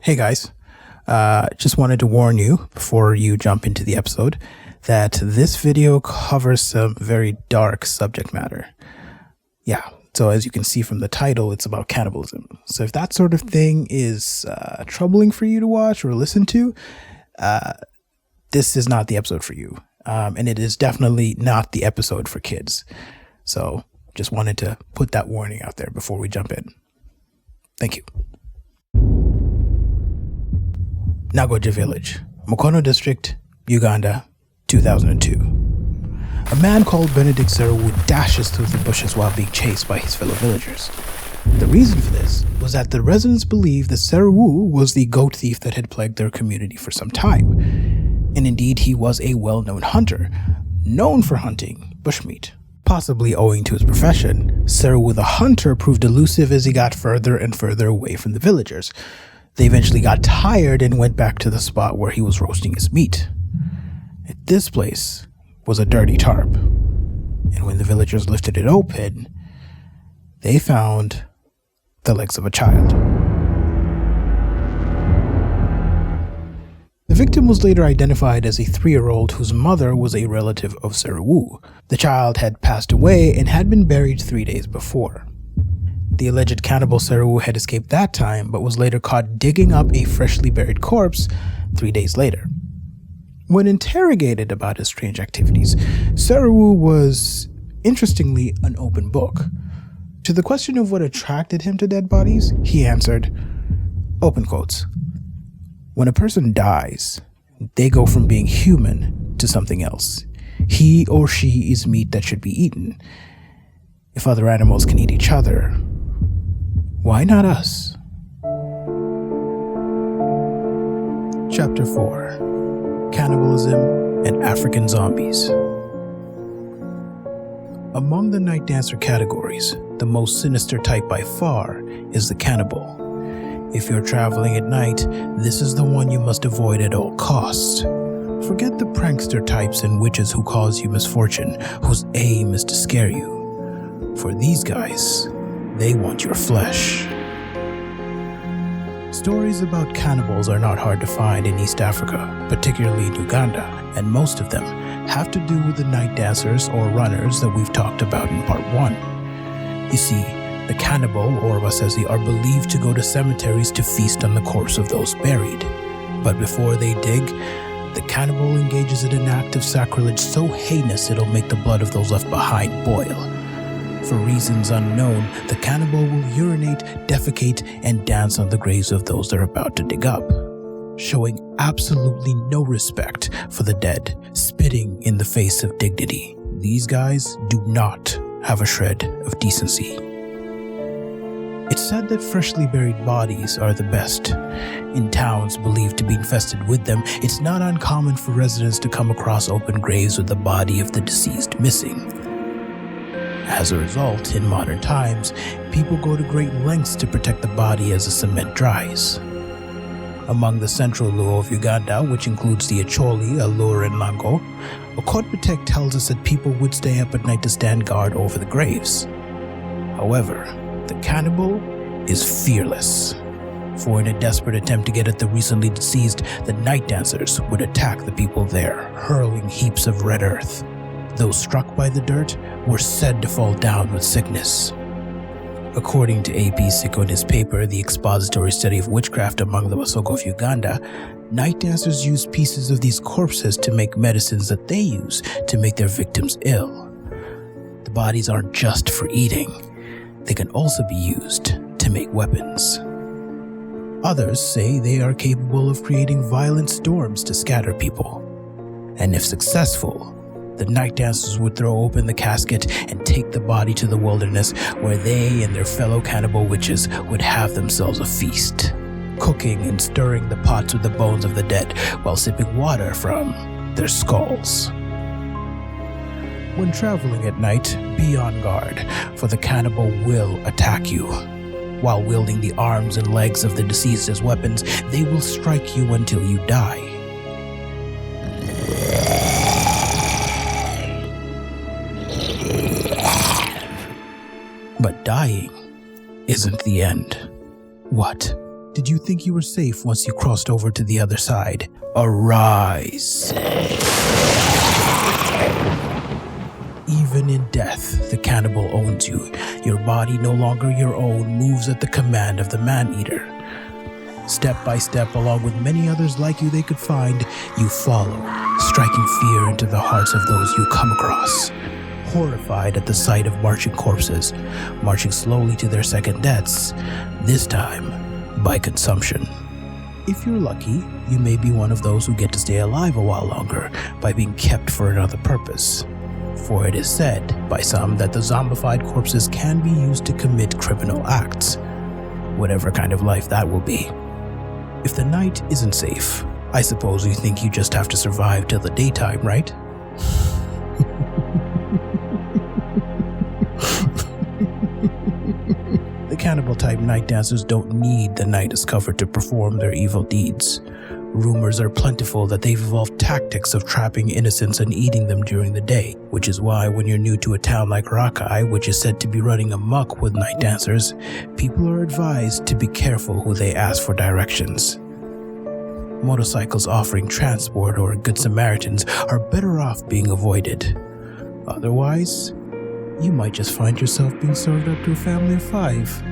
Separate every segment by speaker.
Speaker 1: Hey guys, just wanted to warn you before you jump into the episode that this video covers some very dark subject matter. Yeah, so as you can see from the title, it's about cannibalism. So if that sort of thing is troubling for you to watch or listen to, this is not the episode for you. And it is definitely not the episode for kids. So just wanted to put that warning out there before we jump in. Thank you. Nagoja Village, Mukono District, Uganda, 2002. A man called Benedict Seruwu dashes through the bushes while being chased by his fellow villagers. The reason for this was that the residents believed that Seruwu was the goat thief that had plagued their community for some time. And indeed, he was a well-known hunter, known for hunting bushmeat. Possibly owing to his profession, Seruwu the hunter proved elusive as he got further and further away from the villagers. They eventually got tired and went back to the spot where he was roasting his meat. At this place was a dirty tarp, and when the villagers lifted it open, they found the legs of a child. The victim was later identified as a 3-year-old whose mother was a relative of Seruwu. The child had passed away and had been buried 3 days before. The alleged cannibal Seruwu had escaped that time, but was later caught digging up a freshly buried corpse 3 days later. When interrogated about his strange activities, Seruwu was, interestingly, an open book. To the question of what attracted him to dead bodies, he answered, open quotes, "When a person dies, they go from being human to something else. He or she is meat that should be eaten. If other animals can eat each other, why not us?" Chapter 4: Cannibalism and African Zombies. Among the night dancer categories, the most sinister type by far is the cannibal. If you're traveling at night, this is the one you must avoid at all costs. Forget the prankster types and witches who cause you misfortune, whose aim is to scare you. For these guys, they want your flesh. Stories about cannibals are not hard to find in East Africa, particularly in Uganda, and most of them have to do with the night dancers or runners that we've talked about in part 1. You see, the cannibal, or Wasezi, are believed to go to cemeteries to feast on the corpse of those buried. But before they dig, the cannibal engages in an act of sacrilege so heinous it'll make the blood of those left behind boil. For reasons unknown, the cannibal will urinate, defecate, and dance on the graves of those they're about to dig up, showing absolutely no respect for the dead, spitting in the face of dignity. These guys do not have a shred of decency. It's said that freshly buried bodies are the best. In towns believed to be infested with them, it's not uncommon for residents to come across open graves with the body of the deceased missing. As a result, in modern times, people go to great lengths to protect the body as the cement dries. Among the Central Luo of Uganda, which includes the Acholi, Alur, and Lango, Okotbatek tells us that people would stay up at night to stand guard over the graves. However, the cannibal is fearless. For in a desperate attempt to get at the recently deceased, the night dancers would attack the people there, hurling heaps of red earth. Those struck by the dirt were said to fall down with sickness. According to A.B.C Ocholla in his paper, The Expository Study of Witchcraft Among the Wasoko of Uganda, night dancers use pieces of these corpses to make medicines that they use to make their victims ill. The bodies aren't just for eating. They can also be used to make weapons. Others say they are capable of creating violent storms to scatter people. And if successful, the night dancers would throw open the casket and take the body to the wilderness where they and their fellow cannibal witches would have themselves a feast, cooking and stirring the pots with the bones of the dead while sipping water from their skulls. When traveling at night, be on guard, for the cannibal will attack you. While wielding the arms and legs of the deceased as weapons, they will strike you until you die. But dying isn't the end. What Did you think you were safe once you crossed over to the other side? Arise. Even in death, the cannibal owns you. Your body, no longer your own, moves at the command of the man-eater. Step by step, along with many others like you they could find, you follow, striking fear into the hearts of those you come across. Horrified at the sight of marching corpses, marching slowly to their second deaths, this time by consumption. If you're lucky, you may be one of those who get to stay alive a while longer by being kept for another purpose. For it is said by some that the zombified corpses can be used to commit criminal acts, whatever kind of life that will be. If the night isn't safe, I suppose you think you just have to survive till the daytime, right? The cannibal-type night dancers don't need the night as cover to perform their evil deeds. Rumors are plentiful that they've evolved tactics of trapping innocents and eating them during the day, which is why when you're new to a town like Rakai, which is said to be running amok with night dancers, people are advised to be careful who they ask for directions. Motorcycles offering transport or Good Samaritans are better off being avoided. Otherwise, you might just find yourself being served up to a family of 5.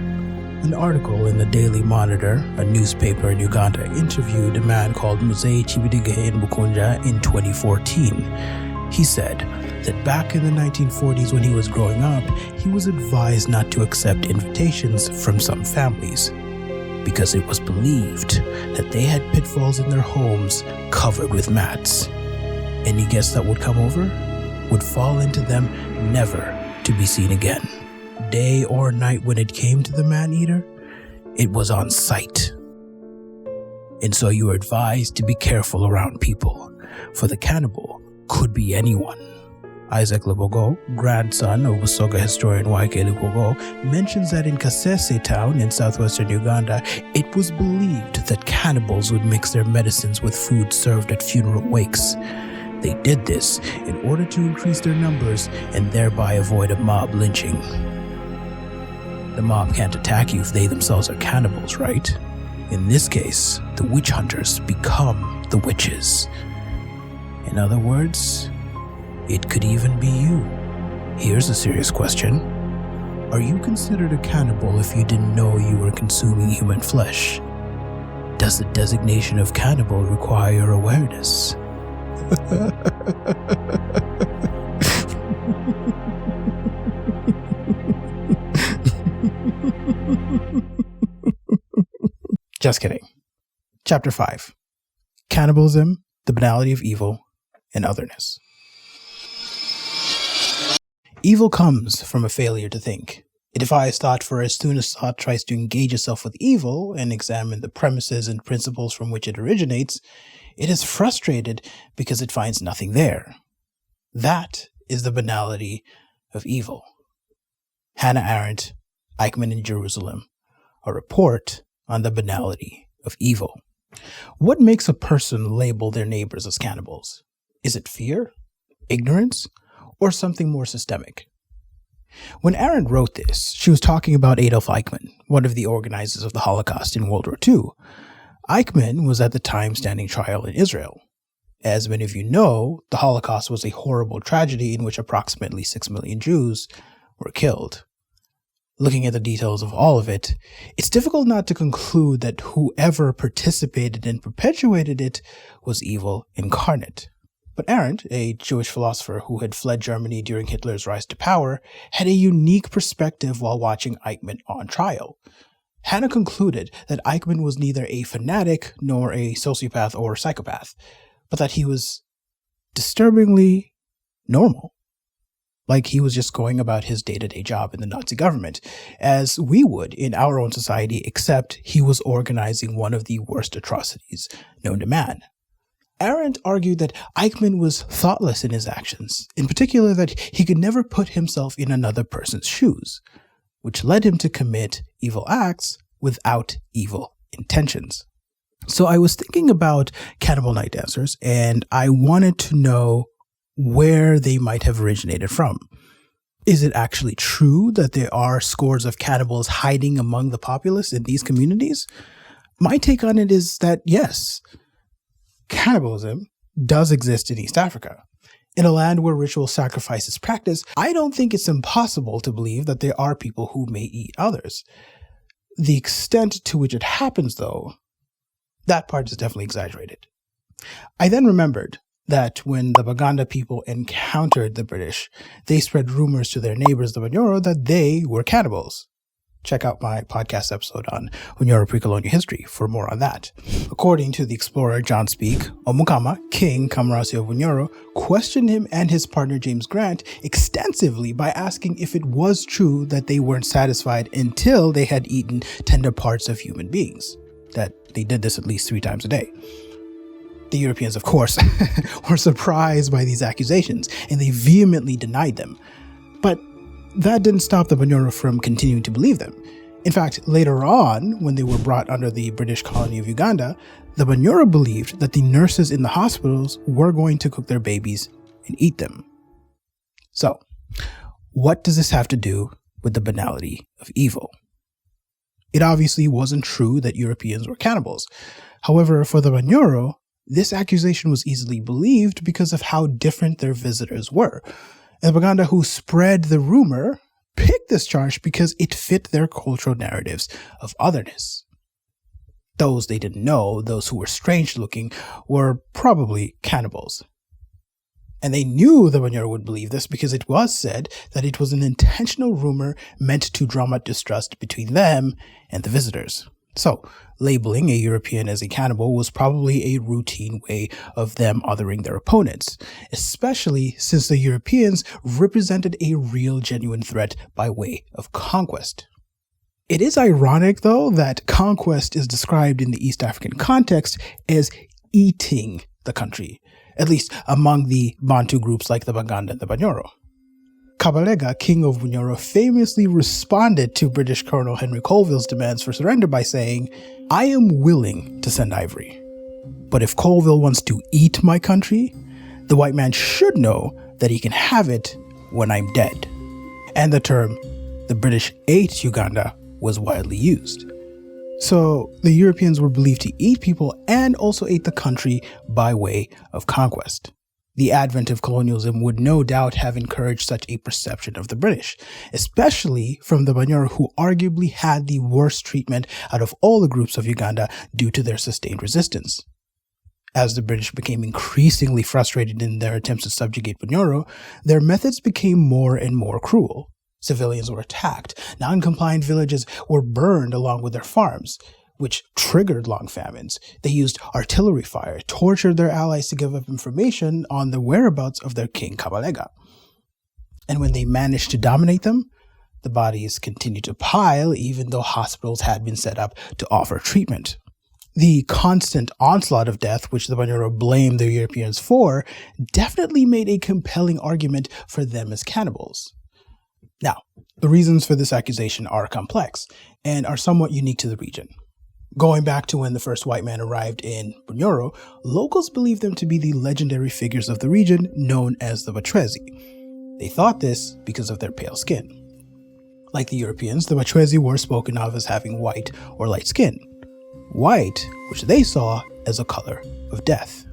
Speaker 1: An article in the Daily Monitor, a newspaper in Uganda, interviewed a man called Muzei Chibidige in Bukunja in 2014. He said that back in the 1940s when he was growing up, he was advised not to accept invitations from some families because it was believed that they had pitfalls in their homes covered with mats. Any guest that would come over would fall into them, never to be seen again. Day or night, when it came to the man-eater, it was on sight. And so you were advised to be careful around people, for the cannibal could be anyone. Isaac Lebogo, grandson of Busoga historian Y.K. Lebogo, mentions that in Kasese town in southwestern Uganda, it was believed that cannibals would mix their medicines with food served at funeral wakes. They did this in order to increase their numbers and thereby avoid a mob lynching. The mob can't attack you if they themselves are cannibals, right? In this case, the witch hunters become the witches. In other words, it could even be you. Here's a serious question. Are you considered a cannibal if you didn't know you were consuming human flesh? Does the designation of cannibal require awareness? Just kidding. Chapter 5. Cannibalism, the Banality of Evil, and Otherness. Evil comes from a failure to think. It defies thought, for as soon as thought tries to engage itself with evil and examine the premises and principles from which it originates, it is frustrated because it finds nothing there. That is the banality of evil. Hannah Arendt, Eichmann in Jerusalem, a report on the banality of evil. What makes a person label their neighbors as cannibals? Is it fear, ignorance, or something more systemic? When Arendt wrote this, she was talking about Adolf Eichmann, one of the organizers of the Holocaust in World War II. Eichmann was at the time standing trial in Israel. As many of you know, the Holocaust was a horrible tragedy in which approximately 6 million Jews were killed. Looking at the details of all of it, it's difficult not to conclude that whoever participated and perpetuated it was evil incarnate. But Arendt, a Jewish philosopher who had fled Germany during Hitler's rise to power, had a unique perspective while watching Eichmann on trial. Hannah concluded that Eichmann was neither a fanatic nor a sociopath or psychopath, but that he was disturbingly normal. Like he was just going about his day-to-day job in the Nazi government, as we would in our own society, except he was organizing one of the worst atrocities known to man. Arendt argued that Eichmann was thoughtless in his actions, in particular that he could never put himself in another person's shoes, which led him to commit evil acts without evil intentions. So I was thinking about cannibal night dancers, and I wanted to know where they might have originated from. Is it actually true that there are scores of cannibals hiding among the populace in these communities? My take on it is that yes, cannibalism does exist in East Africa. In a land where ritual sacrifice is practiced, I don't think it's impossible to believe that there are people who may eat others. The extent to which it happens, though, that part is definitely exaggerated. I then remembered that when the Baganda people encountered the British, they spread rumors to their neighbors, the Bunyoro, that they were cannibals. Check out my podcast episode on Bunyoro pre-colonial history for more on that. According to the explorer John Speake, Omukama, King Kamrasi of Bunyoro, questioned him and his partner James Grant extensively by asking if it was true that they weren't satisfied until they had eaten tender parts of human beings, that they did this at least 3 times a day. The Europeans, of course, were surprised by these accusations, and they vehemently denied them. But that didn't stop the Bunyoro from continuing to believe them. In fact, later on, when they were brought under the British colony of Uganda, the Bunyoro believed that the nurses in the hospitals were going to cook their babies and eat them. So, what does this have to do with the banality of evil? It obviously wasn't true that Europeans were cannibals. However, for the Bunyoro, this accusation was easily believed because of how different their visitors were. The Baganda who spread the rumor picked this charge because it fit their cultural narratives of otherness. Those they didn't know, those who were strange looking, were probably cannibals. And they knew the Bunyoro would believe this because it was said that it was an intentional rumor meant to drum up distrust between them and the visitors. So, labeling a European as a cannibal was probably a routine way of them othering their opponents, especially since the Europeans represented a real genuine threat by way of conquest. It is ironic, though, that conquest is described in the East African context as eating the country, at least among the Bantu groups like the Baganda and the Bunyoro. Kabalega, king of Bunyoro, famously responded to British Colonel Henry Colville's demands for surrender by saying, "I am willing to send ivory, but if Colville wants to eat my country, the white man should know that he can have it when I'm dead." And the term, "the British ate Uganda," was widely used. So the Europeans were believed to eat people and also ate the country by way of conquest. The advent of colonialism would no doubt have encouraged such a perception of the British, especially from the Bunyoro, who arguably had the worst treatment out of all the groups of Uganda due to their sustained resistance. As the British became increasingly frustrated in their attempts to subjugate Bunyoro, their methods became more and more cruel. Civilians were attacked, non-compliant villages were burned along with their farms, which triggered long famines. They used artillery fire, tortured their allies to give up information on the whereabouts of their king Kabalega. And when they managed to dominate them, the bodies continued to pile even though hospitals had been set up to offer treatment. The constant onslaught of death, which the Bunyoro blamed the Europeans for, definitely made a compelling argument for them as cannibals. Now, the reasons for this accusation are complex and are somewhat unique to the region. Going back to when the first white man arrived in Bunyoro, locals believed them to be the legendary figures of the region known as the Bachwezi. They thought this because of their pale skin. Like the Europeans, the Bachwezi were spoken of as having white or light skin. White, which they saw as a color of death.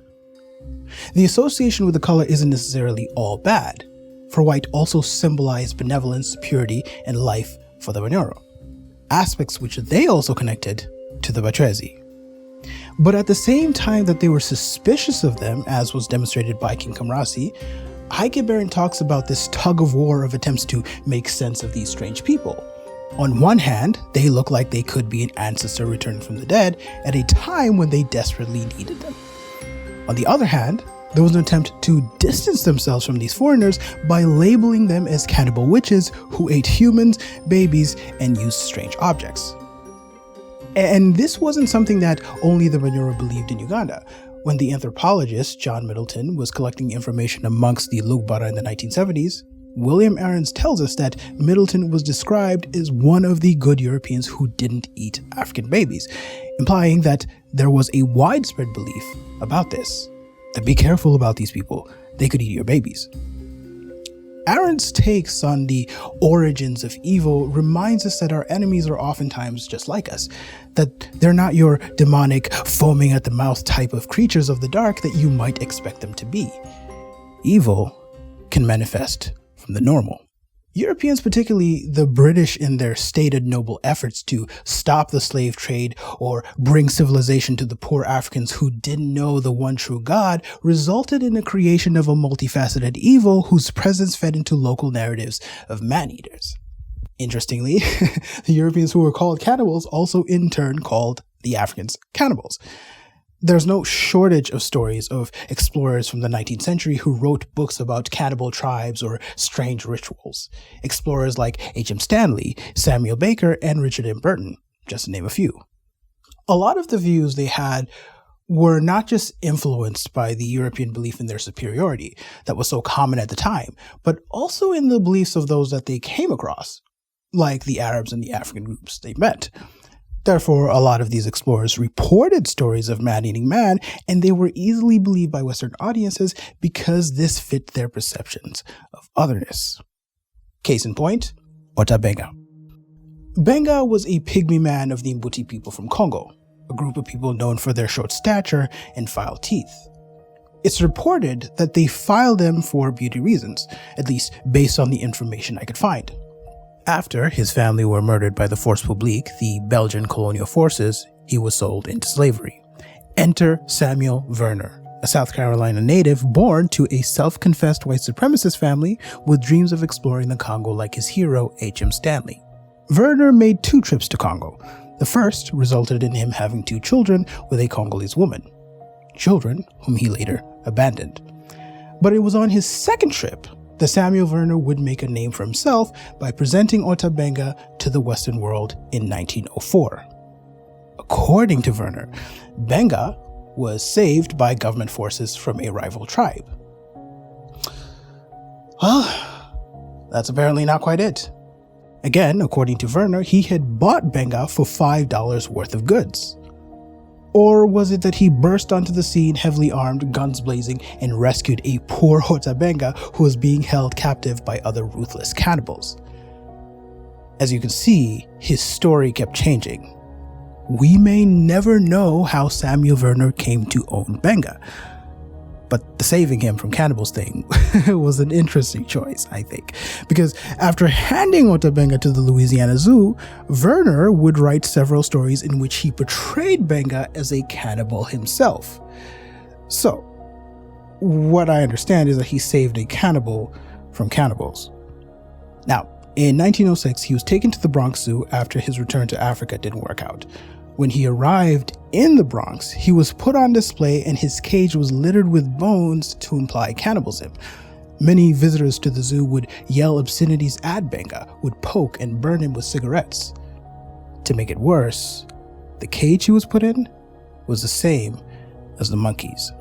Speaker 1: The association with the color isn't necessarily all bad, for white also symbolized benevolence, purity, and life for the Bunyoro, aspects which they also connected to the Bachwezi. But at the same time that they were suspicious of them, as was demonstrated by King Kamrasi, Heike Baron talks about this tug of war of attempts to make sense of these strange people. On one hand, they look like they could be an ancestor returned from the dead at a time when they desperately needed them. On the other hand, there was an attempt to distance themselves from these foreigners by labeling them as cannibal witches who ate humans, babies, and used strange objects. And this wasn't something that only the Bunyoro believed in Uganda. When the anthropologist John Middleton was collecting information amongst the Lugbara in the 1970s, William Aarons tells us that Middleton was described as one of the good Europeans who didn't eat African babies, implying that there was a widespread belief about this. That be careful about these people, they could eat your babies. Arendt's takes on the origins of evil reminds us that our enemies are oftentimes just like us, that they're not your demonic, foaming at the mouth type of creatures of the dark that you might expect them to be. Evil can manifest from the normal. Europeans, particularly the British, in their stated noble efforts to stop the slave trade or bring civilization to the poor Africans who didn't know the one true God, resulted in the creation of a multifaceted evil whose presence fed into local narratives of man-eaters. Interestingly, the Europeans who were called cannibals also in turn called the Africans cannibals. There's no shortage of stories of explorers from the 19th century who wrote books about cannibal tribes or strange rituals. Explorers like H.M. Stanley, Samuel Baker, and Richard M. Burton, just to name a few. A lot of the views they had were not just influenced by the European belief in their superiority that was so common at the time, but also in the beliefs of those that they came across, like the Arabs and the African groups they met. Therefore, a lot of these explorers reported stories of man-eating man, and they were easily believed by Western audiences because this fit their perceptions of otherness. Case in point, Ota Benga. Benga was a pygmy man of the Mbuti people from Congo, a group of people known for their short stature and filed teeth. It's reported that they filed them for beauty reasons, at least based on the information I could find. After his family were murdered by the Force Publique, the Belgian colonial forces, he was sold into slavery. Enter Samuel Werner, a South Carolina native born to a self-confessed white supremacist family with dreams of exploring the Congo like his hero H.M. Stanley. Werner made 2 trips to Congo. The first resulted in him having 2 children with a Congolese woman, children whom he later abandoned. But it was on his second trip that Samuel Werner would make a name for himself by presenting Ota Benga to the Western world in 1904. According to Werner, Benga was saved by government forces from a rival tribe. Well, that's apparently not quite it. Again, according to Werner, he had bought Benga for $5 worth of goods. Or was it that he burst onto the scene heavily armed, guns blazing, and rescued a poor Ota Benga who was being held captive by other ruthless cannibals? As you can see, his story kept changing. We may never know how Samuel Werner came to own Benga, but the saving him from cannibals thing was an interesting choice, I think, because after handing Ota Benga to the Louisiana Zoo, Werner would write several stories in which he portrayed Benga as a cannibal himself. So, what I understand is that he saved a cannibal from cannibals. Now, in 1906, he was taken to the Bronx Zoo after his return to Africa didn't work out. When he arrived in the Bronx, he was put on display and his cage was littered with bones to imply cannibalism. Many visitors to the zoo would yell obscenities at Benga, would poke and burn him with cigarettes. To make it worse, the cage he was put in was the same as the monkeys.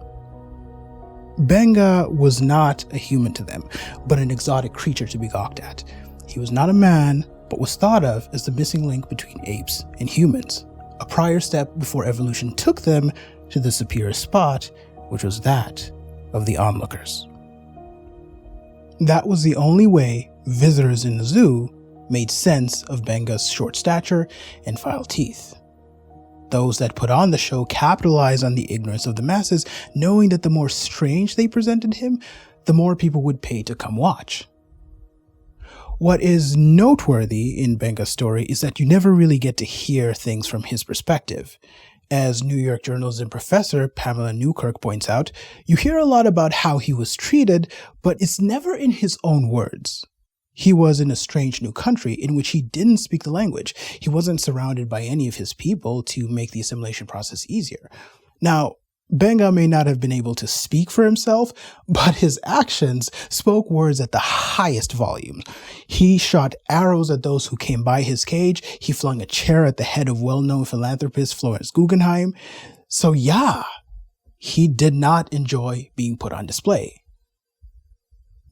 Speaker 1: Benga was not a human to them, but an exotic creature to be gawked at. He was not a man, but was thought of as the missing link between apes and humans. A prior step before evolution took them to the superior spot, which was that of the onlookers. That was the only way visitors in the zoo made sense of Benga's short stature and filed teeth. Those that put on the show capitalized on the ignorance of the masses, knowing that the more strange they presented him, the more people would pay to come watch. What is noteworthy in Benga's story is that you never really get to hear things from his perspective. As New York journalism professor Pamela Newkirk points out, you hear a lot about how he was treated, but it's never in his own words. He was in a strange new country in which he didn't speak the language. He wasn't surrounded by any of his people to make the assimilation process easier. Now, Benga may not have been able to speak for himself, but his actions spoke words at the highest volume. He shot arrows at those who came by his cage. He flung a chair at the head of well-known philanthropist Florence Guggenheim. So yeah, he did not enjoy being put on display.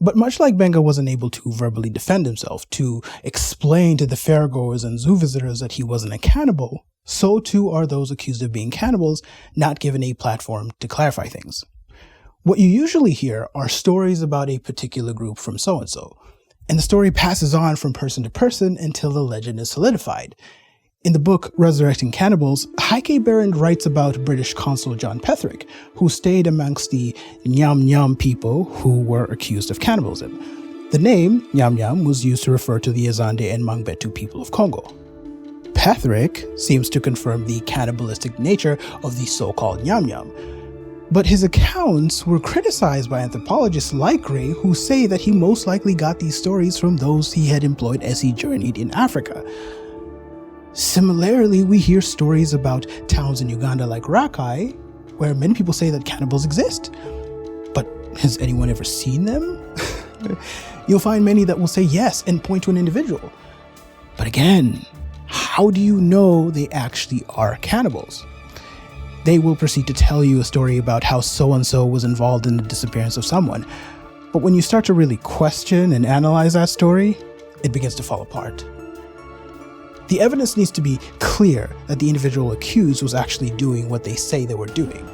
Speaker 1: But much like Benga wasn't able to verbally defend himself, to explain to the fairgoers and zoo visitors that he wasn't a cannibal, so too are those accused of being cannibals not given a platform to clarify things. What you usually hear are stories about a particular group from so-and-so, and the story passes on from person to person until the legend is solidified. In the book Resurrecting Cannibals, Heike Berend writes about British consul John Petherick, who stayed amongst the Nyam Nyam people who were accused of cannibalism. The name Nyam Nyam was used to refer to the Azande and Mangbetu people of Congo. Petherick seems to confirm the cannibalistic nature of the so-called Nyam Nyam, but his accounts were criticized by anthropologists like Gray, who say that he most likely got these stories from those he had employed as he journeyed in Africa. Similarly, we hear stories about towns in Uganda like Rakai, where many people say that cannibals exist. But has anyone ever seen them? You'll find many that will say yes and point to an individual. But again, how do you know they actually are cannibals? They will proceed to tell you a story about how so-and-so was involved in the disappearance of someone. But when you start to really question and analyze that story, it begins to fall apart. The evidence needs to be clear that the individual accused was actually doing what they say they were doing.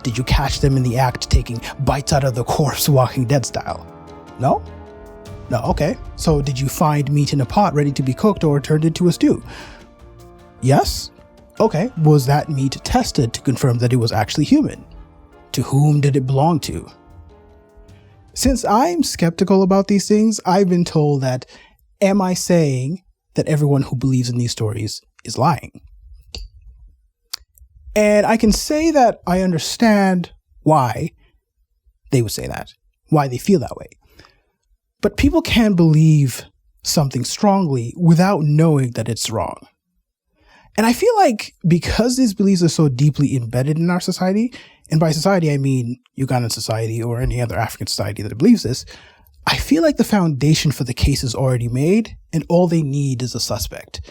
Speaker 1: Did you catch them in the act taking bites out of the corpse, Walking Dead style? No? No, okay. So did you find meat in a pot ready to be cooked or turned into a stew? Yes? Okay. Was that meat tested to confirm that it was actually human? To whom did it belong to? Since I'm skeptical about these things, I've been told that, am I saying that everyone who believes in these stories is lying? And I can say that I understand why they would say that, why they feel that way. But people can believe something strongly without knowing that it's wrong. And I feel like because these beliefs are so deeply embedded in our society, and by society I mean Ugandan society or any other African society that believes this, I feel like the foundation for the case is already made, and all they need is a suspect.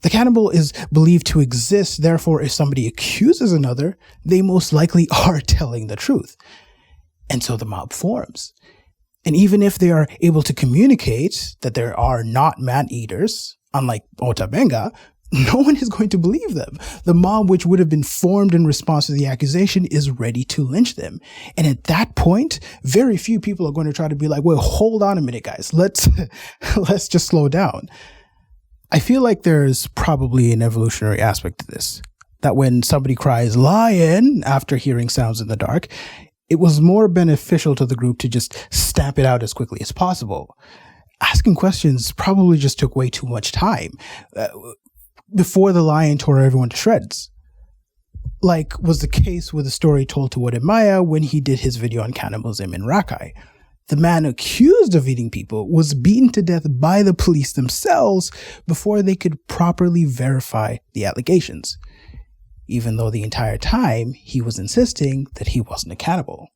Speaker 1: The cannibal is believed to exist, therefore if somebody accuses another, they most likely are telling the truth. And so the mob forms. And even if they are able to communicate that there are not man-eaters, unlike Otabenga, no one is going to believe them. The mob, which would have been formed in response to the accusation, is ready to lynch them. And at that point, very few people are going to try to be like, well, hold on a minute, guys. Let's just slow down. I feel like there's probably an evolutionary aspect to this. That when somebody cries lion after hearing sounds in the dark, it was more beneficial to the group to just stamp it out as quickly as possible. Asking questions probably just took way too much time. Before the lion tore everyone to shreds. Like was the case with the story told to Wodemaya when he did his video on cannibalism in Rakai. The man accused of eating people was beaten to death by the police themselves before they could properly verify the allegations, even though the entire time he was insisting that he wasn't a cannibal.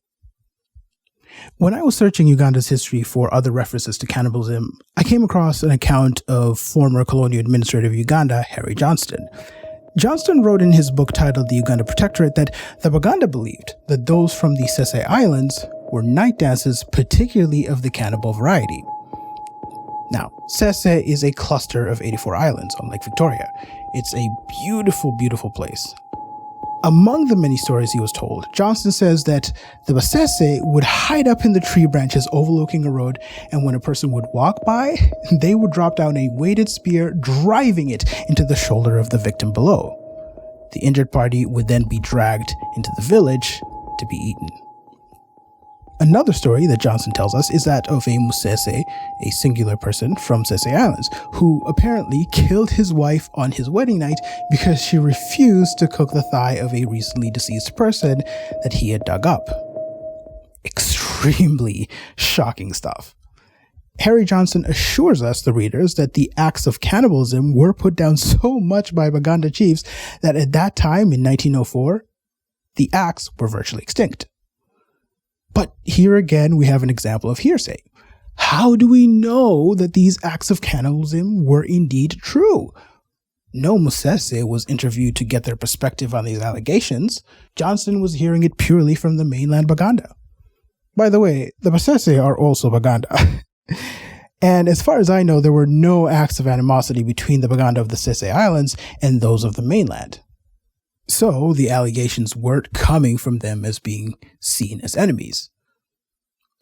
Speaker 1: When I was searching Uganda's history for other references to cannibalism, I came across an account of former colonial administrator of Uganda, Harry Johnston. Johnston wrote in his book titled The Uganda Protectorate that the Baganda believed that those from the Sese Islands were night dances, particularly of the cannibal variety. Now, Sese is a cluster of 84 islands on Lake Victoria. It's a beautiful, beautiful place. Among the many stories he was told, Johnston says that the Basese would hide up in the tree branches overlooking a road, and when a person would walk by, they would drop down a weighted spear, driving it into the shoulder of the victim below. The injured party would then be dragged into the village to be eaten. Another story that Johnson tells us is that of a Musese, a singular person from Sese Islands, who apparently killed his wife on his wedding night because she refused to cook the thigh of a recently deceased person that he had dug up. Extremely shocking stuff. Harry Johnson assures us, the readers, that the acts of cannibalism were put down so much by Baganda chiefs that at that time in 1904, the acts were virtually extinct. But here again, we have an example of hearsay. How do we know that these acts of cannibalism were indeed true? No Musese was interviewed to get their perspective on these allegations. Johnston was hearing it purely from the mainland Baganda. By the way, the Musese are also Baganda. And as far as I know, there were no acts of animosity between the Baganda of the Sese Islands and those of the mainland. So the allegations weren't coming from them as being seen as enemies.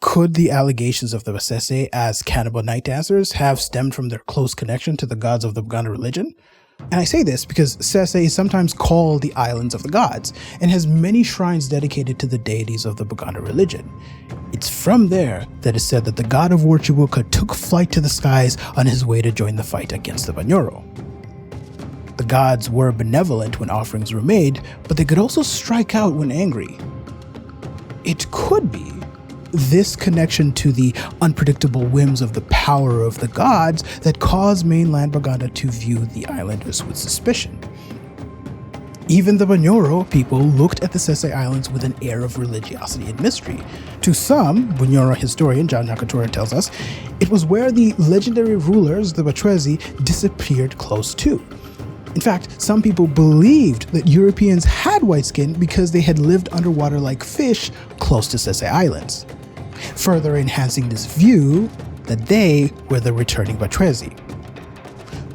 Speaker 1: Could the allegations of the Basese as cannibal night dancers have stemmed from their close connection to the gods of the Baganda religion? And I say this because Sese is sometimes called the Islands of the Gods and has many shrines dedicated to the deities of the Baganda religion. It's from there that it's said that the god of war Chibuka took flight to the skies on his way to join the fight against the Banyoro. The gods were benevolent when offerings were made, but they could also strike out when angry. It could be this connection to the unpredictable whims of the power of the gods that caused mainland Baganda to view the islanders with suspicion. Even the Banyoro people looked at the Sese Islands with an air of religiosity and mystery. To some, Banyoro historian John Nakatura tells us, it was where the legendary rulers, the Batwezi, disappeared close to. In fact, some people believed that Europeans had white skin because they had lived underwater like fish close to Sese Islands, further enhancing this view that they were the returning Batwezi.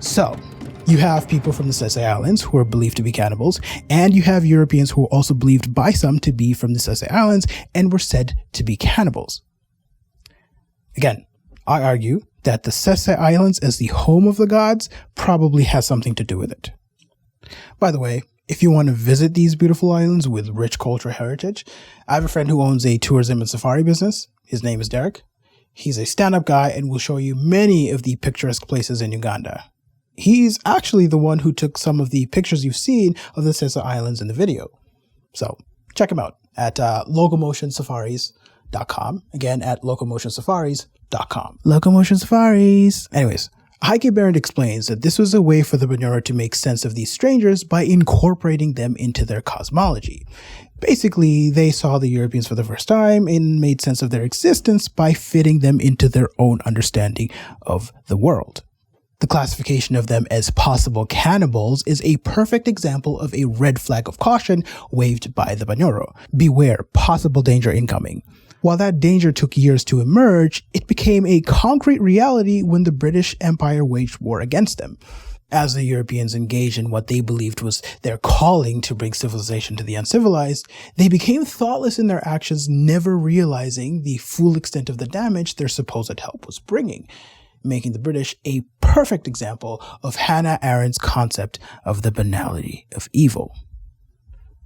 Speaker 1: So, you have people from the Sese Islands who are believed to be cannibals, and you have Europeans who are also believed by some to be from the Sese Islands and were said to be cannibals. Again, I argue that the Sese Islands as the home of the gods probably has something to do with it. By the way, if you want to visit these beautiful islands with rich cultural heritage, I have a friend who owns a tourism and safari business. His name is Derek. He's a stand-up guy and will show you many of the picturesque places in Uganda. He's actually the one who took some of the pictures you've seen of the Sese Islands in the video. So check him out at locomotionsafaris.com. Again, at locomotionsafaris.com. Locomotion Safaris. Anyways, Heike Berendt explains that this was a way for the Banyoro to make sense of these strangers by incorporating them into their cosmology. Basically, they saw the Europeans for the first time and made sense of their existence by fitting them into their own understanding of the world. The classification of them as possible cannibals is a perfect example of a red flag of caution waved by the Banyoro. Beware, possible danger incoming. While that danger took years to emerge, it became a concrete reality when the British Empire waged war against them. As the Europeans engaged in what they believed was their calling to bring civilization to the uncivilized, they became thoughtless in their actions, never realizing the full extent of the damage their supposed help was bringing, making the British a perfect example of Hannah Arendt's concept of the banality of evil.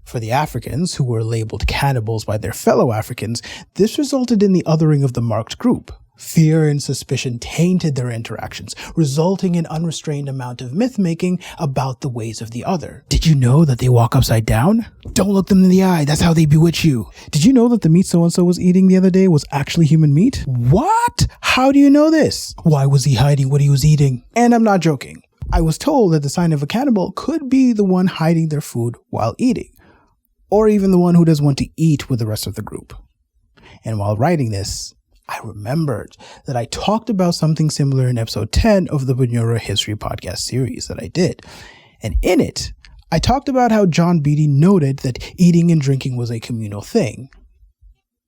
Speaker 1: For the Africans, who were labeled cannibals by their fellow Africans, this resulted in the othering of the marked group. Fear and suspicion tainted their interactions, resulting in unrestrained amount of myth-making about the ways of the other. Did you know that they walk upside down? Don't look them in the eye, that's how they bewitch you. Did you know that the meat so-and-so was eating the other day was actually human meat? What? How do you know this? Why was he hiding what he was eating? And I'm not joking. I was told that the sign of a cannibal could be the one hiding their food while eating, or even the one who doesn't want to eat with the rest of the group. And while writing this, I remembered that I talked about something similar in episode 10 of the Banyoro History podcast series that I did. And in it, I talked about how John Beatty noted that eating and drinking was a communal thing.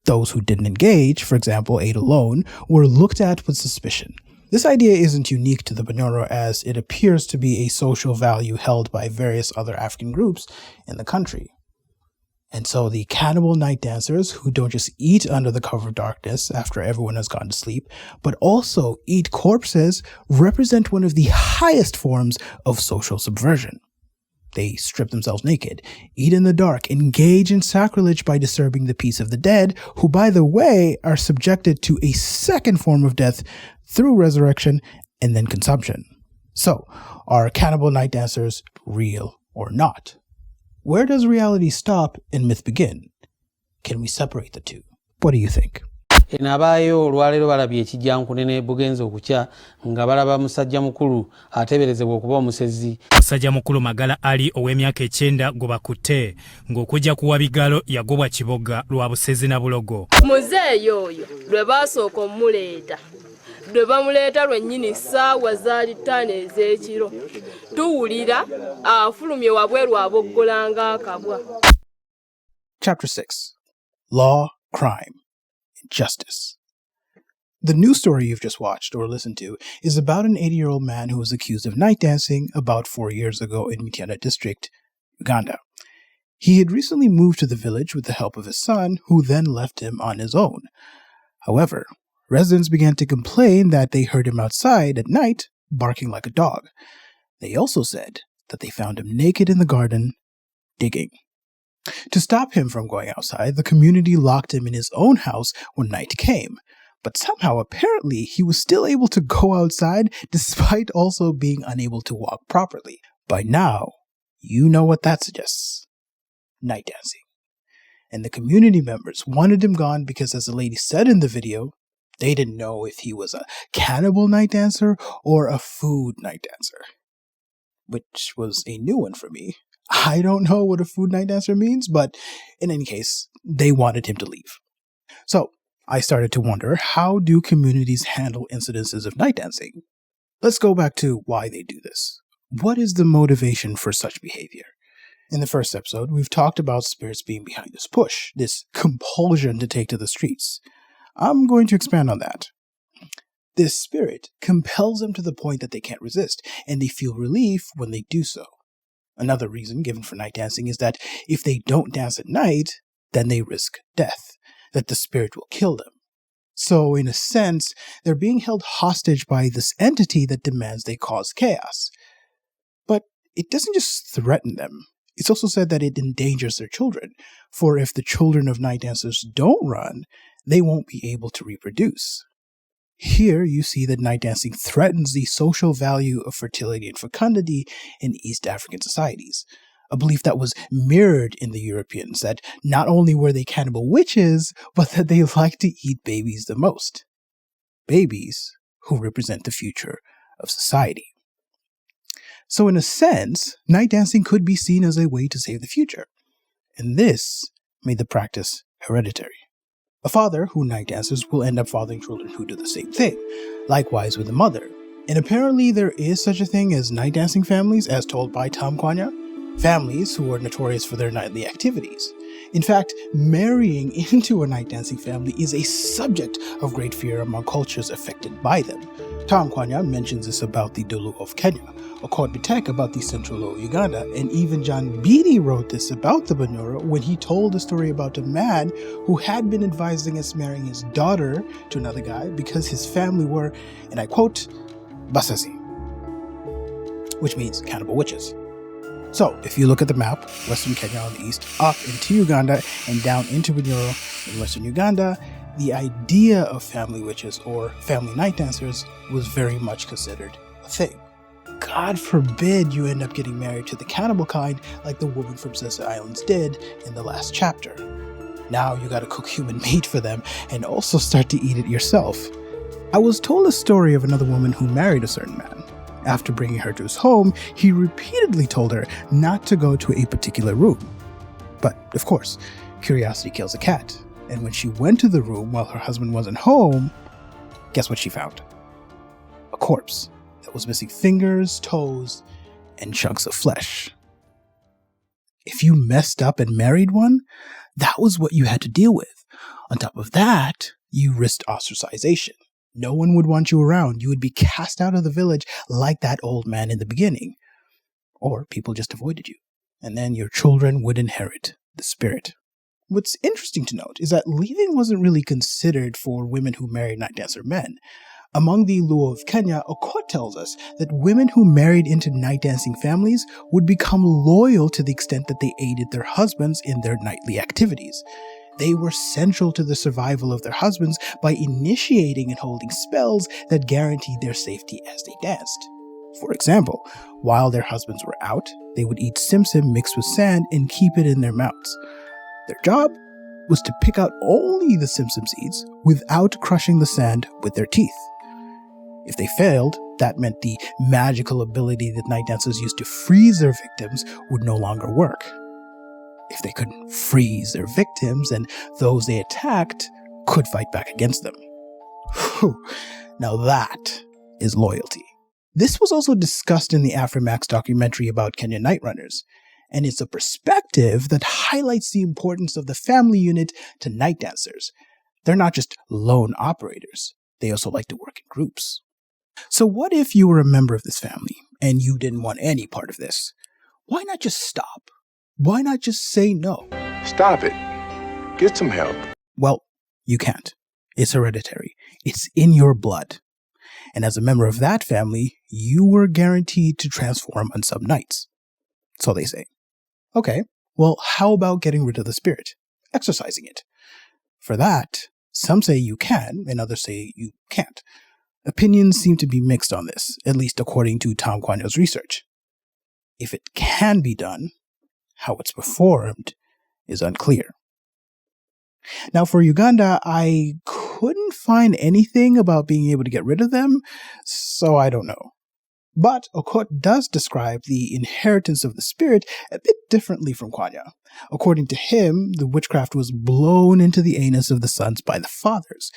Speaker 1: Those who didn't engage, for example, ate alone, were looked at with suspicion. This idea isn't unique to the Banyoro, as it appears to be a social value held by various other African groups in the country. And so the cannibal night dancers, who don't just eat under the cover of darkness after everyone has gone to sleep, but also eat corpses, represent one of the highest forms of social subversion. They strip themselves naked, eat in the dark, engage in sacrilege by disturbing the peace of the dead, who, by the way, are subjected to a second form of death through resurrection and then consumption. So, are cannibal night dancers real or not? Where does reality stop and myth begin? Can we separate the two? What do you think?
Speaker 2: Enabaayo olwaleero balabye ekijjankunene bugenze okukya nga balaba musajja mukulu ateeberezebwa okuba omusezi.
Speaker 3: Musajja mukulu Magala Ali ow'emyaka 9 gwe bakutte ng'okujja kuwa bigalo yagobwa kiboga lwa busezi na bulogo.
Speaker 4: Muzeeyi oyo lwe baasooka omuleeta. Lwe bamuleeta lwennyini ssaawa zaali 5 ez'ekiro. Tuwulira afulumye wabweru aboggolanga akabwa.
Speaker 1: Chapter 6. Law, Crime, and Justice. The news story you've just watched or listened to is about an 80-year-old man who was accused of night dancing about 4 years ago in Mityana district, Uganda. He had recently moved to the village with the help of his son, who then left him on his own. However, residents began to complain that they heard him outside at night, barking like a dog. They also said that they found him naked in the garden, digging. To stop him from going outside, the community locked him in his own house when night came. But somehow, apparently, he was still able to go outside despite also being unable to walk properly. By now, you know what that suggests. Night dancing. And the community members wanted him gone because, as the lady said in the video, they didn't know if he was a cannibal night dancer or a food night dancer. Which was a new one for me. I don't know what a food night dancer means, but in any case, they wanted him to leave. So, I started to wonder, how do communities handle incidences of night dancing? Let's go back to why they do this. What is the motivation for such behavior? In the first episode, we've talked about spirits being behind this push, this compulsion to take to the streets. I'm going to expand on that. This spirit compels them to the point that they can't resist, and they feel relief when they do so. Another reason given for night dancing is that if they don't dance at night, then they risk death, that the spirit will kill them. So, in a sense, they're being held hostage by this entity that demands they cause chaos. But it doesn't just threaten them. It's also said that it endangers their children, for if the children of night dancers don't run, they won't be able to reproduce. Here you see that night dancing threatens the social value of fertility and fecundity in East African societies, a belief that was mirrored in the Europeans, that not only were they cannibal witches, but that they liked to eat babies the most. Babies who represent the future of society. So in a sense, night dancing could be seen as a way to save the future, and this made the practice hereditary. A father who night dances will end up fathering children who do the same thing, likewise with a mother. And apparently there is such a thing as night dancing families, as told by Tom Kwanya, families who are notorious for their nightly activities. In fact, marrying into a night dancing family is a subject of great fear among cultures affected by them. Tom Kwanya mentions this about the Luo of Kenya, Okot Bitek about the Central Luo Uganda, and even John Beatty wrote this about the Banyura when he told a story about a man who had been advised against marrying his daughter to another guy because his family were, and I quote, Basasi, which means cannibal witches. So, if you look at the map, Western Kenya on the east, up into Uganda, and down into Banyura in Western Uganda, the idea of family witches or family night dancers was very much considered a thing. God forbid you end up getting married to the cannibal kind like the woman from Sessa Islands did in the last chapter. Now you gotta cook human meat for them and also start to eat it yourself. I was told a story of another woman who married a certain man. After bringing her to his home, he repeatedly told her not to go to a particular room. But, of course, curiosity kills a cat. And when she went to the room while her husband wasn't home, guess what she found? A corpse that was missing fingers, toes, and chunks of flesh. If you messed up and married one, that was what you had to deal with. On top of that, you risked ostracization. No one would want you around. You would be cast out of the village like that old man in the beginning. Or people just avoided you. And then your children would inherit the spirit. What's interesting to note is that leaving wasn't really considered for women who married night dancer men. Among the Luo of Kenya, Okot tells us that women who married into night dancing families would become loyal to the extent that they aided their husbands in their nightly activities. They were central to the survival of their husbands by initiating and holding spells that guaranteed their safety as they danced. For example, while their husbands were out, they would eat simsim mixed with sand and keep it in their mouths. Their job was to pick out only the simsim seeds without crushing the sand with their teeth. If they failed, that meant the magical ability that night dancers used to freeze their victims would no longer work. If they couldn't freeze their victims, then those they attacked could fight back against them. Now that is loyalty. This was also discussed in the Afrimax documentary about Kenyan night runners, and it's a perspective that highlights the importance of the family unit to night dancers. They're not just lone operators, they also like to work in groups. So what if you were a member of this family, and you didn't want any part of this? Why not just stop? Why not just say no?
Speaker 5: Stop it. Get some help.
Speaker 1: Well, you can't. It's hereditary. It's in your blood. And as a member of that family, you were guaranteed to transform on some nights. So they say. Okay, well, how about getting rid of the spirit? Exorcising it. For that, some say you can, and others say you can't. Opinions seem to be mixed on this, at least according to Tom Kwanyo's research. If it can be done, how it's performed is unclear. Now, for Uganda, I couldn't find anything about being able to get rid of them, so I don't know. But Okot does describe the inheritance of the spirit a bit differently from Kwanya. According to him, the witchcraft was blown into the anus of the sons by the fathers,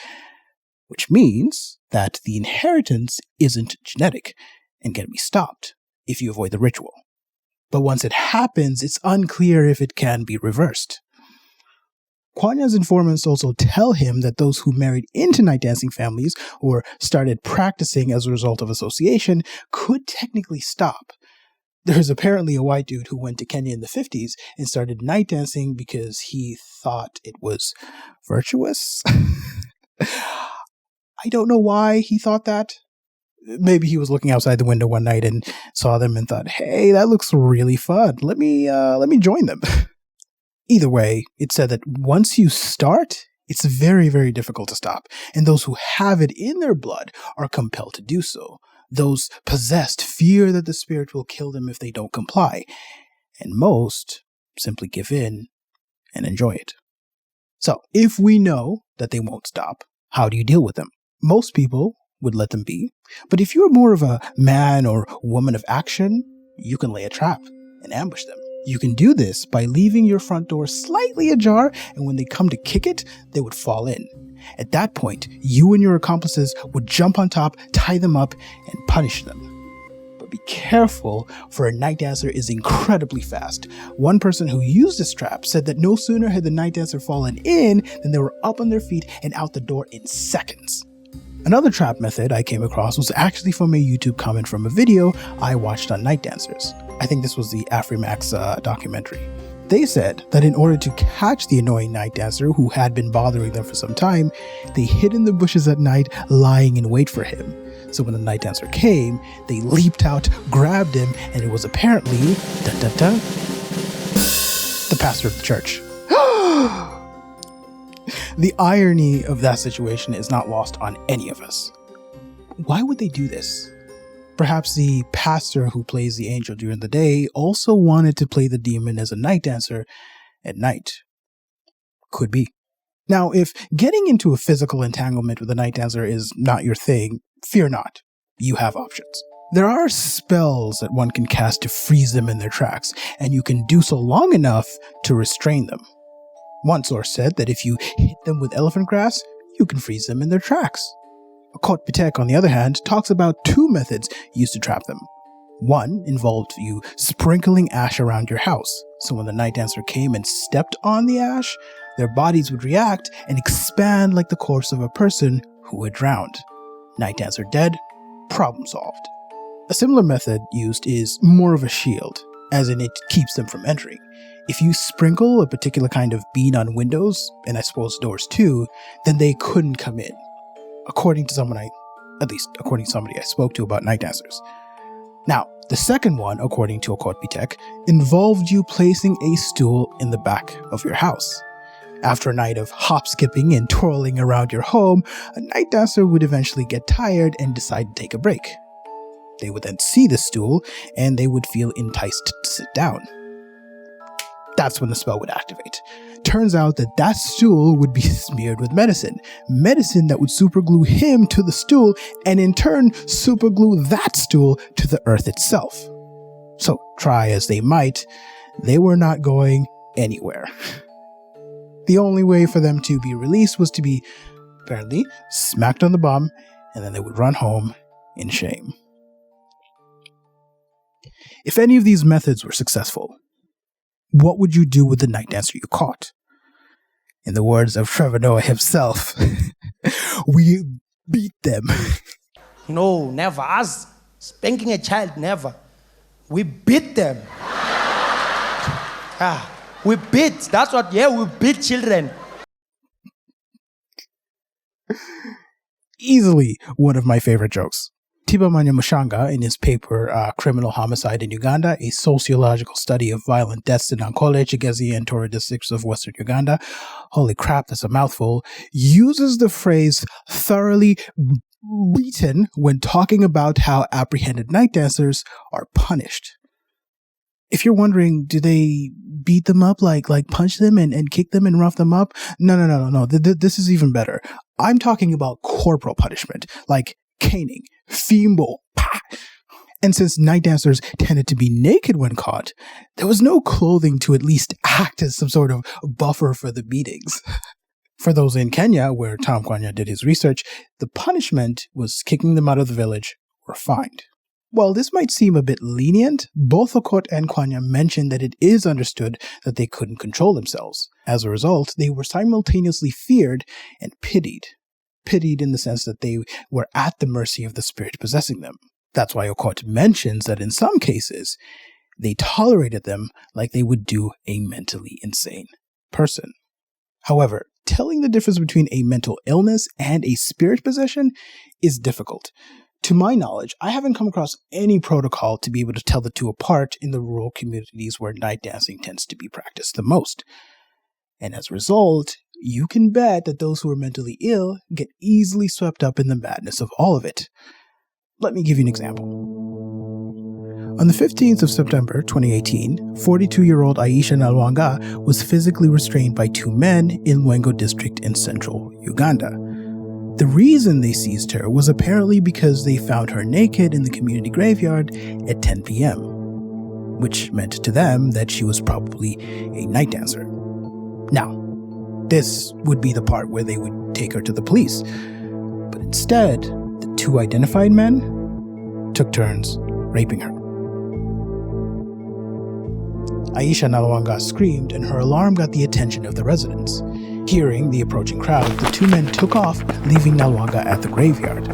Speaker 1: which means that the inheritance isn't genetic and can be stopped if you avoid the ritual. But once it happens, it's unclear if it can be reversed. Kwanya's informants also tell him that those who married into night dancing families or started practicing as a result of association could technically stop. There's apparently a white dude who went to Kenya in the 50s and started night dancing because he thought it was virtuous. I don't know why he thought that. Maybe he was looking outside the window one night and saw them and thought, hey, that looks really fun. Let me join them. Either way, it said that once you start, it's very, very difficult to stop. And those who have it in their blood are compelled to do so. Those possessed fear that the spirit will kill them if they don't comply. And most simply give in and enjoy it. So, if we know that they won't stop, how do you deal with them? Most people would let them be. But if you're more of a man or woman of action, you can lay a trap and ambush them. You can do this by leaving your front door slightly ajar, and when they come to kick it, they would fall in. At that point, you and your accomplices would jump on top, tie them up, and punish them. But be careful, for a night dancer is incredibly fast. One person who used this trap said that no sooner had the night dancer fallen in than they were up on their feet and out the door in seconds. Another trap method I came across was actually from a YouTube comment from a video I watched on night dancers. I think this was the Afrimax documentary. They said that in order to catch the annoying night dancer who had been bothering them for some time, they hid in the bushes at night, lying in wait for him. So when the night dancer came, they leaped out, grabbed him, and it was apparently the pastor of the church. The irony of that situation is not lost on any of us. Why would they do this? Perhaps the pastor who plays the angel during the day also wanted to play the demon as a night dancer at night. Could be. Now, if getting into a physical entanglement with a night dancer is not your thing, fear not. You have options. There are spells that one can cast to freeze them in their tracks, and you can do so long enough to restrain them. One source said that if you hit them with elephant grass, you can freeze them in their tracks. Okot Pitek, on the other hand, talks about two methods used to trap them. One involved you sprinkling ash around your house, so when the night dancer came and stepped on the ash, their bodies would react and expand like the corpse of a person who had drowned. Night dancer dead, problem solved. A similar method used is more of a shield, as in it keeps them from entering. If you sprinkle a particular kind of bean on windows, and I suppose doors too, then they couldn't come in. According to somebody I spoke to about night dancers. Now, the second one, according to Okot Pitek, involved you placing a stool in the back of your house. After a night of hop-skipping and twirling around your home, a night dancer would eventually get tired and decide to take a break. They would then see the stool, and they would feel enticed to sit down. That's when the spell would activate. Turns out that stool would be smeared with medicine that would superglue him to the stool, and in turn superglue that stool to the earth itself. So, try as they might, they were not going anywhere. The only way for them to be released was to be, apparently, smacked on the bum, and then they would run home in shame. If any of these methods were successful, what would you do with the night dancer you caught? In the words of Trevor Noah himself, we beat them.
Speaker 6: No, never. Us spanking a child, never. We beat them. We beat. That's what, we beat children.
Speaker 1: Easily one of my favorite jokes. Tibamanya Mushanga, in his paper Criminal Homicide in Uganda, a sociological study of violent deaths in Ankole, Kigezi, and Tora districts of western Uganda, holy crap, that's a mouthful, uses the phrase thoroughly beaten when talking about how apprehended night dancers are punished. If you're wondering, do they beat them up, like punch them and kick them and rough them up? No. This is even better. I'm talking about corporal punishment, like caning, fimbo, pa. And since night dancers tended to be naked when caught, there was no clothing to at least act as some sort of buffer for the beatings. For those in Kenya, where Tom Kwanya did his research, the punishment was kicking them out of the village or fined. While this might seem a bit lenient, both Okot and Kwanya mentioned that it is understood that they couldn't control themselves. As a result, they were simultaneously feared and pitied. Pitied in the sense that they were at the mercy of the spirit possessing them. That's why Okot mentions that in some cases, they tolerated them like they would do a mentally insane person. However, telling the difference between a mental illness and a spirit possession is difficult. To my knowledge, I haven't come across any protocol to be able to tell the two apart in the rural communities where night dancing tends to be practiced the most. And as a result, you can bet that those who are mentally ill get easily swept up in the madness of all of it. Let me give you an example. On the 15th of September 2018, 42-year-old Aisha Nalwanga was physically restrained by two men in Lwengo district in central Uganda. The reason they seized her was apparently because they found her naked in the community graveyard at 10 p.m., which meant to them that she was probably a night dancer. Now, this would be the part where they would take her to the police, but instead, the two identified men took turns raping her. Aisha Nalwanga screamed, and her alarm got the attention of the residents. Hearing the approaching crowd, the two men took off, leaving Nalwanga at the graveyard.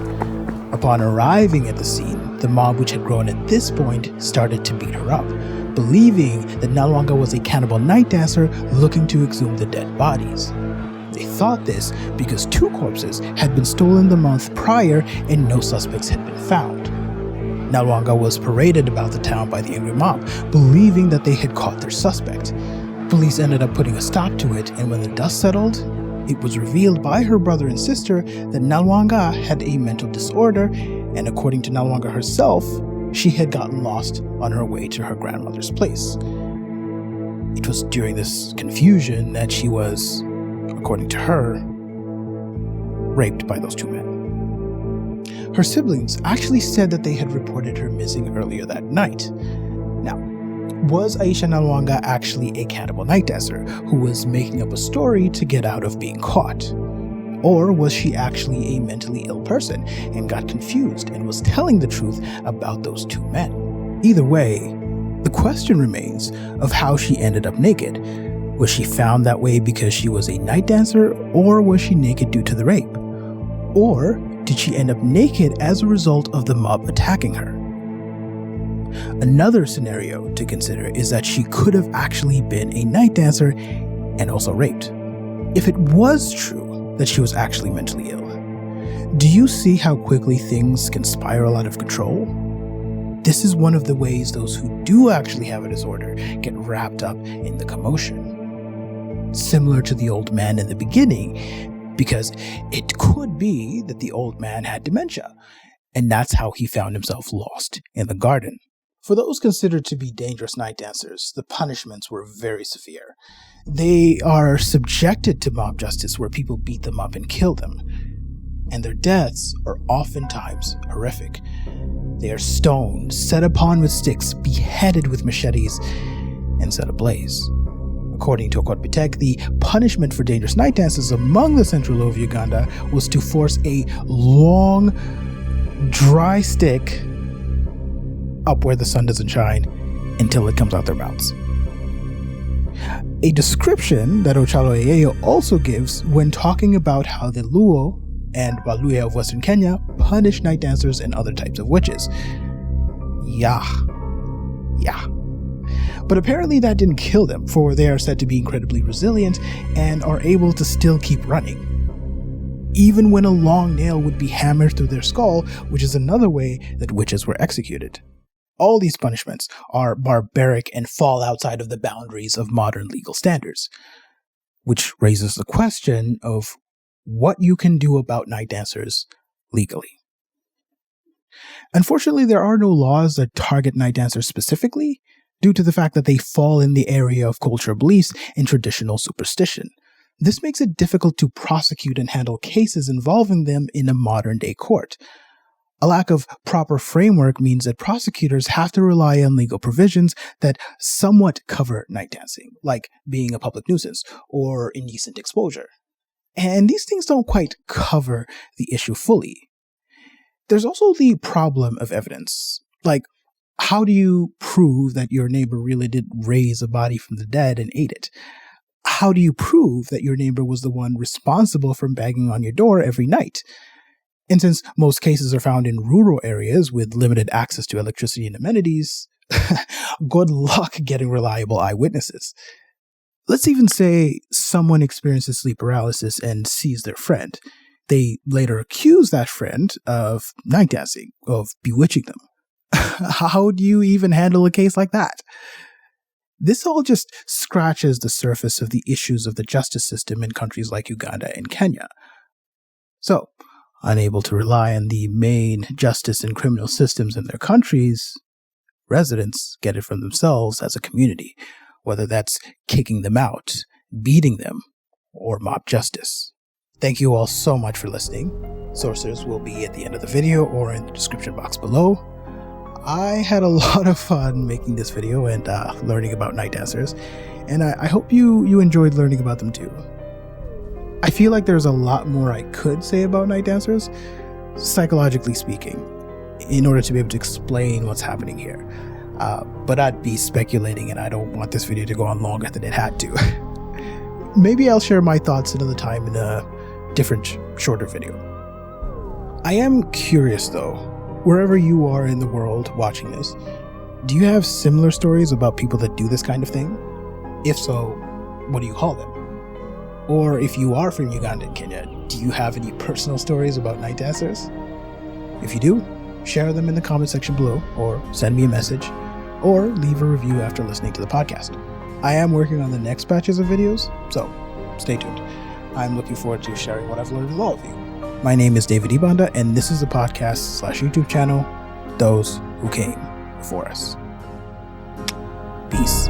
Speaker 1: Upon arriving at the scene, the mob, which had grown at this point, started to beat her up, believing that Nalwanga was a cannibal night dancer looking to exhume the dead bodies. They thought this because two corpses had been stolen the month prior and no suspects had been found. Nalwanga was paraded about the town by the angry mob, believing that they had caught their suspect. Police ended up putting a stop to it, and when the dust settled, it was revealed by her brother and sister that Nalwanga had a mental disorder, and according to Nalwanga herself, she had gotten lost on her way to her grandmother's place. It was during this confusion that she was, according to her, raped by those two men. Her siblings actually said that they had reported her missing earlier that night. Now, was Aisha Nalwanga actually a cannibal night dancer who was making up a story to get out of being caught? Or was she actually a mentally ill person and got confused and was telling the truth about those two men? Either way, the question remains of how she ended up naked. Was she found that way because she was a night dancer, or was she naked due to the rape? Or did she end up naked as a result of the mob attacking her? Another scenario to consider is that she could have actually been a night dancer and also raped. If it was true that she was actually mentally ill, do you see how quickly things can spiral out of control? This is one of the ways those who do actually have a disorder get wrapped up in the commotion. Similar to the old man in the beginning, because it could be that the old man had dementia, and that's how he found himself lost in the garden. For those considered to be dangerous night dancers, the punishments were very severe. They are subjected to mob justice where people beat them up and kill them, and their deaths are oftentimes horrific. They are stoned, set upon with sticks, beheaded with machetes, and set ablaze. According to Okot Bitek, the punishment for dangerous night dancers among the Central Luo of Uganda was to force a long, dry stick up where the sun doesn't shine until it comes out their mouths. A description that Ocholla Ayayo also gives when talking about how the Luo and Waluya of Western Kenya punish night dancers and other types of witches. Yeah. But apparently that didn't kill them, for they are said to be incredibly resilient and are able to still keep running, even when a long nail would be hammered through their skull, which is another way that witches were executed. All these punishments are barbaric and fall outside of the boundaries of modern legal standards, which raises the question of what you can do about night dancers legally. Unfortunately, there are no laws that target night dancers specifically, due to the fact that they fall in the area of cultural beliefs and traditional superstition. This makes it difficult to prosecute and handle cases involving them in a modern-day court. A lack of proper framework means that prosecutors have to rely on legal provisions that somewhat cover night dancing, like being a public nuisance or indecent exposure. And these things don't quite cover the issue fully. There's also the problem of evidence. Like, how do you prove that your neighbor really did raise a body from the dead and ate it? How do you prove that your neighbor was the one responsible for banging on your door every night? And since most cases are found in rural areas with limited access to electricity and amenities, good luck getting reliable eyewitnesses. Let's even say someone experiences sleep paralysis and sees their friend. They later accuse that friend of night dancing, of bewitching them. How do you even handle a case like that? This all just scratches the surface of the issues of the justice system in countries like Uganda and Kenya. So, unable to rely on the main justice and criminal systems in their countries, residents get it from themselves as a community, whether that's kicking them out, beating them, or mob justice. Thank you all so much for listening. Sources will be at the end of the video or in the description box below. I had a lot of fun making this video and learning about night dancers, and I hope you enjoyed learning about them too. I feel like there's a lot more I could say about night dancers, psychologically speaking, in order to be able to explain what's happening here. But I'd be speculating, and I don't want this video to go on longer than it had to. Maybe I'll share my thoughts another time in a different, shorter video. I am curious though, wherever you are in the world watching this, do you have similar stories about people that do this kind of thing? If so, what do you call them? Or if you are from Uganda and Kenya, do you have any personal stories about night dancers? If you do, share them in the comment section below, or send me a message, or leave a review after listening to the podcast. I am working on the next batches of videos, so stay tuned. I'm looking forward to sharing what I've learned with all of you. My name is David Ibanda, and this is the podcast/YouTube channel, Those Who Came Before Us. Peace.